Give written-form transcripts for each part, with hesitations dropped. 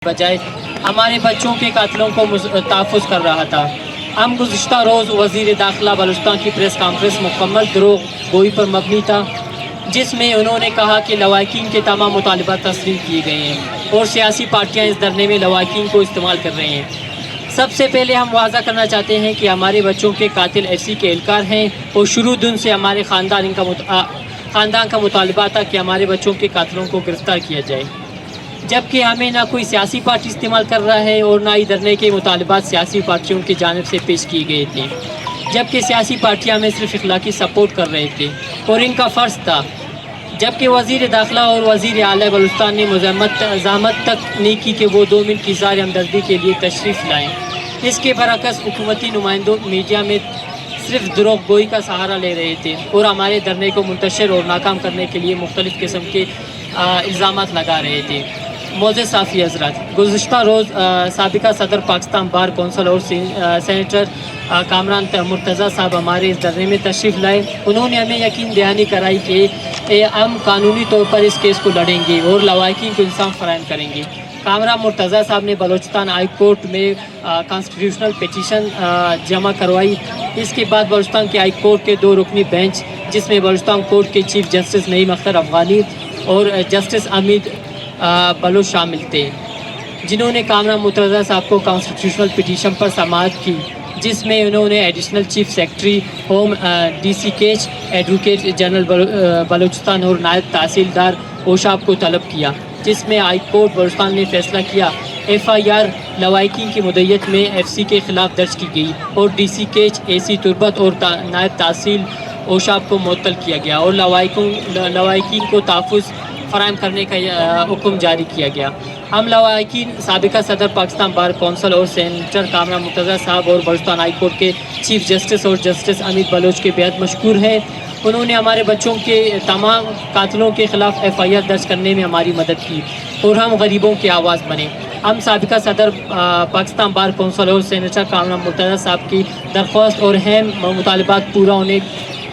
बजाय हमारे बच्चों के कातलों को तहफ़्फ़ुज़ कर रहा था। हम गुज़िश्ता रोज़ वज़ीर दाखिला बलूचिस्तान की प्रेस कॉन्फ्रेंस मुकम्मल दरोग गोई पर मबनी था, जिसमें उन्होंने कहा कि लवाकिन के तमाम मुतालबात तस्लीम किए गए हैं और सियासी पार्टियाँ इस धरने में लवाकिन को इस्तेमाल कर रहे हैं। सबसे पहले हम वाज़ा करना चाहते हैं कि हमारे बच्चों के कातिल एफसी के एहलकार हैं और शुरू दिन से हमारे ख़ानदान का मुतालबा था कि हमारे बच्चों के कातिलों को गिरफ़्तार किया जाए, जबकि हमें ना कोई सियासी पार्टी इस्तेमाल कर रहा है और ना ही धरने के मुतालबात सियासी पार्टियों की जानिब से पेश किए गए थे, जबकि सियासी पार्टियां हमें सिर्फ इखलाकी सपोर्ट कर रहे थे और इनका फ़र्ज़ था। जबकि वज़ीर दाखिला और वज़ीर आला बलूचिस्तान ने ज़हमत तक नहीं की कि वो 2 मिनट की इज़हार हमदर्दी के लिए तशरीफ़ लाएँ। इसके बरअक्स हुकूमती नुमाइंदों मीडिया में सिर्फ दरोग गोई का सहारा ले रहे थे और हमारे धरने को मुंतशिर और नाकाम करने के लिए मुख्तलिफ़ किस्म के इल्ज़ामात लगा रहे थे। मोअज़्ज़ज़ साफ़ी हज़रात, गुज़िश्ता रोज़ साबिक़ा सदर पाकिस्तान बार कौंसिल और सेनेटर कामरान मुर्तज़ा साहब हमारे इस धरने में तशरीफ़ लाए। उन्होंने हमें यकीन दहानी कराई कि हम कानूनी तौर पर इस केस को लड़ेंगे और लवाकिन को इंसाफ फ़राहम करेंगे। कामरान मुर्तज़ा साहब ने बलूचिस्तान हाई कोर्ट में कॉन्स्टिट्यूशनल पिटीशन जमा करवाई। इसके बाद बलूचिस्तान के हाई कोर्ट के 2 रुकनी बेंच, जिसमें बलूचिस्तान कोर्ट के चीफ जस्टिस नईम अख्तर अफ़गानी और जस्टिस अमीद बलोच शामिल थे, जिन्होंने कामरान मुर्तज़ा साहब को कॉन्स्टिट्यूशनल पिटीशन पर समाअत की, जिसमें उन्होंने additional chief secretary home DC केच, एडवोकेट जनरल बलूचिस्तान और नायब तहसीलदार ओशाब को तलब किया, जिसमें हाई कोर्ट बलूचिस्तान ने फैसला किया FIR लवाकिन की मुद्दत में FC के ख़िलाफ़ दर्ज की गई और DC केच AC तुरबत और नायब तहसील ओशाब को मुअत्तल किया गया और लवाकिन को तहफ़्फ़ुज़ फ़राहम करने का हुक्म जारी किया गया। हम लवाकिन साबिक़ा सदर पाकिस्तान बार कौंसिल और सेनेटर कामरान मुर्तज़ा साहब और बलूचिस्तान हाई कोर्ट के चीफ जस्टिस और जस्टिस अमीद बलोच के बेहद मशकूर हैं। उन्होंने हमारे बच्चों के तमाम कातिलों के ख़िलाफ़ FIR दर्ज करने में हमारी मदद की और हम गरीबों की आवाज़ बने। हम साबिक़ा सदर पाकिस्तान बार कौंसिल और सेनेटर कामरान मुर्तज़ा साहब की दरख्वास्त और अहम मुतालबात पूरा होने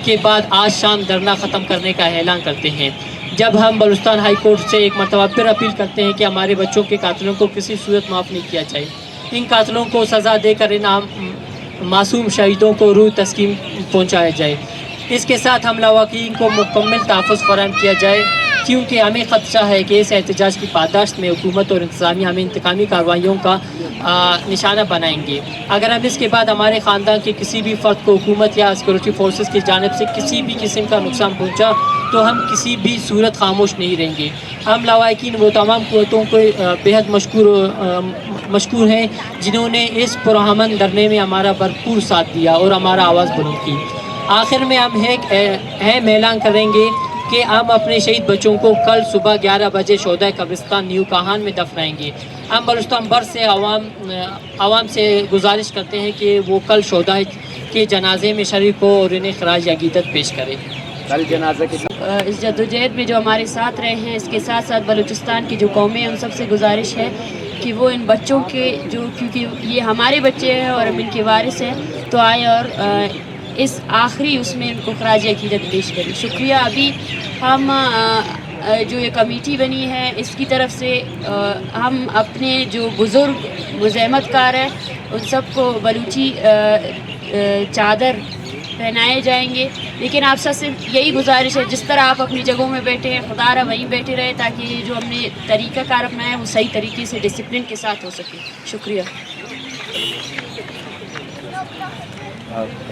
के बाद आज शाम धरना ख़त्म करने का ऐलान करते हैं, जब हम बलूचिस्तान हाई कोर्ट से एक मरतबा फिर अपील करते हैं कि हमारे बच्चों के कातिलों को किसी सूरत माफ़ नहीं किया जाए। इन कातिलों को सज़ा देकर इन मासूम शहीदों को रूह तस्कीन पहुँचाया जाए। इसके साथ हम लवाकिन को मुकम्मल तहफ़्फ़ुज़ फ़राहम किया जाए, क्योंकि हमें ख़दशा है कि इस एहतजाज की पादाश्त में हुकूमत और इंतज़ामिया हमें इंतकामी कार्रवाइयों का निशाना बनाएंगे। अगर हम इसके बाद हमारे ख़ानदान के किसी भी फ़र्द को हुकूमत या सिक्योरिटी फोर्सेस की जानिब से किसी भी किस्म का नुकसान पहुँचा तो हम किसी भी सूरत खामोश नहीं रहेंगे। हम लवाकिन वो तमाम क़ुव्वतों को बेहद मशकूर हैं जिन्होंने इस पुरअमन धरने में हमारा भरपूर साथ दिया और हमारा आवाज़ बुलंद की। आखिर में हम अहम ऐलान करेंगे कि हम अपने शहीद बच्चों को कल सुबह 11 बजे शोदा कब्रिस्तान न्यू काहान में दफनाएंगे। हम बलूचिस्तान भर से आवाम से गुजारिश करते हैं कि वो कल शोदा के जनाजे में शरीक हो और इन्हें खराज अक़ीदत पेश करें। कल जनाजा की इस जद्दोजहद में जो हमारे साथ रहे हैं, इसके साथ साथ बलूचिस्तान की जो कौमें हैं उन सबसे गुजारिश है कि वो इन बच्चों के क्योंकि ये हमारे बच्चे हैं और हम इनके वारिस हैं, तो आए और इस आखिरी उसमें इनको खराज अक़ीदत पेश करें। शुक्रिया। अभी हम जो ये कमेटी बनी है इसकी तरफ से हम अपने जो बुज़ुर्ग मुज़ाहमतकार हैं उन सबको बलूची चादर पहनाए जाएंगे, लेकिन आप सबसे यही गुजारिश है जिस तरह आप अपनी जगहों में बैठे हैं खुदारा वहीं बैठे रहे, ताकि ये जो हमने तरीक़ाकार अपनाया है वो सही तरीके से डिसिप्लिन के साथ हो सके। शुक्रिया।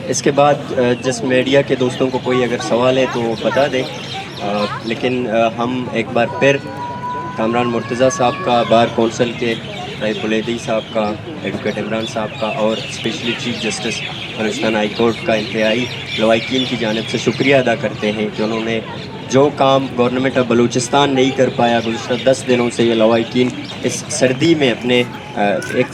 इसके बाद जिस मीडिया के दोस्तों को कोई अगर सवाल है तो वो बता दें, लेकिन हम एक बार फिर कामरान मुर्तज़ा साहब का, बार कौंसिल के राइफ बुलेदी साहब का, एडवोकेट इमरान साहब का और specially chief justice Balochistan high court का इंतहाई लवाकिन की जानिब से शुक्रिया अदा करते हैं कि उन्होंने जो काम गवर्नमेंट ऑफ बलूचिस्तान नहीं कर पाया, गुज़श्ता 10 दिनों से ये लवाकिन इस सर्दी में अपने एक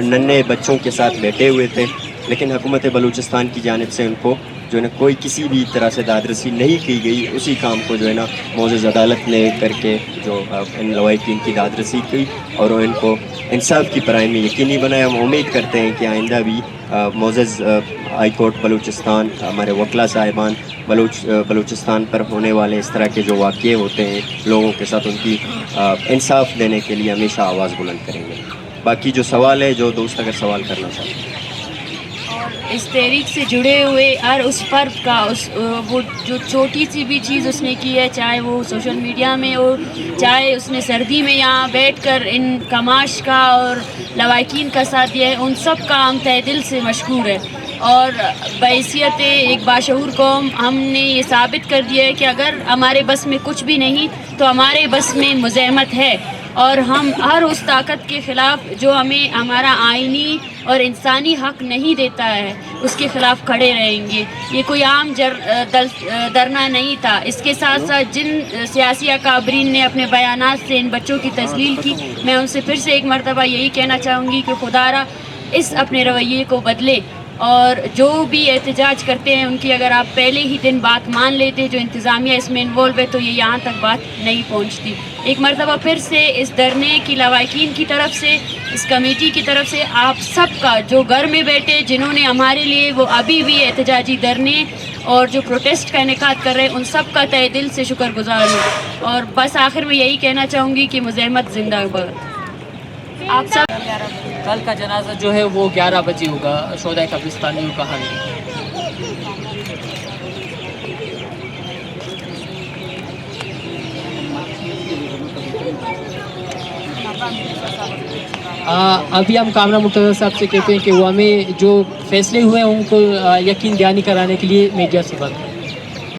नन्हे बच्चों के साथ बैठे हुए थे, लेकिन हुकूमत बलूचिस्तान की जानिब से उनको जो है ना कोई किसी भी तरह से दादरसी नहीं की गई। उसी काम को जो है ना मोअज़्ज़ज़ अदालत ने करके जो इन लवाकिन की दादरसी की और इनको इंसाफ की पराई में यकीनी बनाया। हम उम्मीद करते हैं कि आइंदा भी मोअज़्ज़ज़ ہائی کورٹ بلوچستان، ہمارے وکلا صاحبان بلوچستان پر ہونے والے اس طرح کے جو واقعے ہوتے ہیں لوگوں کے ساتھ، ان کی انصاف دینے کے لیے ہمیشہ آواز بلند کریں گے. باقی جو سوال ہے، جو دوست اگر سوال کرنا چاہتے ہیں. اس تحریک سے جڑے ہوئے ہر اس فرد کا وہ جو چھوٹی سی بھی چیز اس نے کی ہے، چاہے وہ سوشل میڈیا میں ہو، چاہے اس نے سردی میں یہاں بیٹھ کر ان کماش کا اور لواحقین کا ساتھ دیا ہے، ان سب کا ہم تہ دل سے مشکور ہے. اور بحیثیت ایک باشعور قوم ہم نے یہ ثابت کر دیا ہے کہ اگر ہمارے بس میں کچھ بھی نہیں تو ہمارے بس میں مزاحمت ہے، اور ہم ہر اس طاقت کے خلاف جو ہمیں ہمارا آئینی اور انسانی حق نہیں دیتا ہے اس کے خلاف کھڑے رہیں گے. یہ کوئی عام دھرنا نہیں تھا. اس کے ساتھ ساتھ جن سیاسی اکابرین نے اپنے بیانات سے ان بچوں کی تذلیل کی، میں ان سے پھر سے ایک مرتبہ یہی کہنا چاہوں گی کہ خدا را اس اپنے رویے کو بدلے، اور جو بھی احتجاج کرتے ہیں ان کی اگر آپ پہلے ہی دن بات مان لیتے جو انتظامیہ اس میں انوالو ہے تو یہ یہاں تک بات نہیں پہنچتی. ایک مرتبہ پھر سے اس دھرنے کی لواحقین کی طرف سے، اس کمیٹی کی طرف سے آپ سب کا جو گھر میں بیٹھے جنہوں نے ہمارے لیے وہ ابھی بھی احتجاجی دھرنے اور جو پروٹیسٹ کا انعقاد کر رہے ہیں، ان سب کا تہ دل سے شکر گزار ہوں. اور بس آخر میں یہی کہنا چاہوں گی کہ مزاحمت زندہ باد. آپ سب کل کا جنازہ جو ہے وہ 11 بجے ہوگا شہدائے قبرستانیوں کا حال. ابھی ہم کامران مرتضیٰ صاحب سے کہتے ہیں کہ وہ ہمیں جو فیصلے ہوئے ہیں ان کو یقین دہانی کرانے کے لیے میڈیا سے بات کریں.